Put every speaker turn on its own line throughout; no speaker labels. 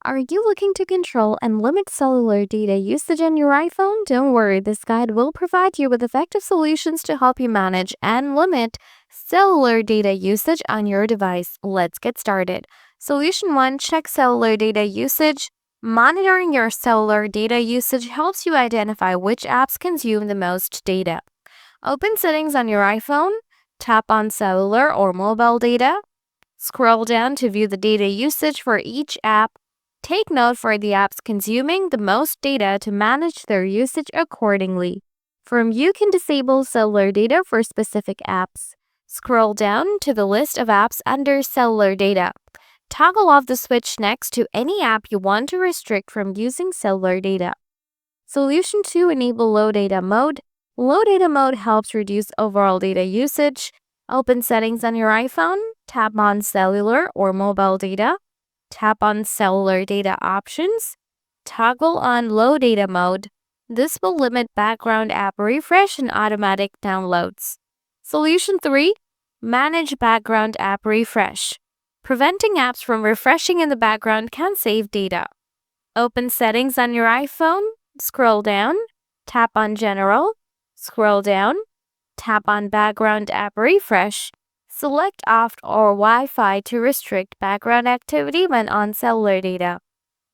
Are you looking to control and limit cellular data usage on your iPhone? Don't worry, this guide will provide you with effective solutions to help you manage and limit cellular data usage on your device. Let's get started. Solution 1. Check cellular data usage. Monitoring your cellular data usage helps you identify which apps consume the most data. Open Settings on your iPhone. Tap on Cellular or Mobile Data. Scroll down to view the data usage for each app. Take note for the apps consuming the most data to manage their usage accordingly. You can disable cellular data for specific apps. Scroll down to the list of apps under cellular data. Toggle off the switch next to any app you want to restrict from using cellular data. Solution 2. Enable low data mode. Low data mode helps reduce overall data usage. Open Settings on your iPhone. Tap on Cellular or Mobile Data. Tap on Cellular Data Options. Toggle on Low Data Mode. This will limit background app refresh and automatic downloads. Solution 3. Manage background app refresh. Preventing apps from refreshing in the background can save data. Open Settings on your iPhone. Scroll down. Tap on General. Scroll down. Tap on Background App Refresh. Select Off or Wi-Fi to restrict background activity when on cellular data.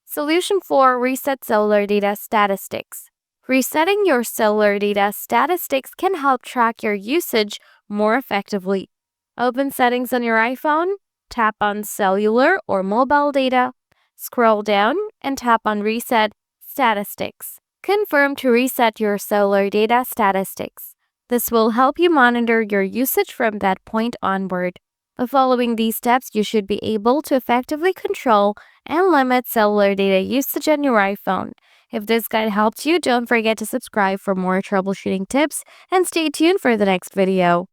Solution 4. Reset cellular data statistics. Resetting your cellular data statistics can help track your usage more effectively. Open Settings on your iPhone. Tap on Cellular or Mobile Data. Scroll down and tap on Reset Statistics. Confirm to reset your cellular data statistics. This will help you monitor your usage from that point onward. By following these steps, you should be able to effectively control and limit cellular data usage on your iPhone. If this guide helped you, don't forget to subscribe for more troubleshooting tips and stay tuned for the next video.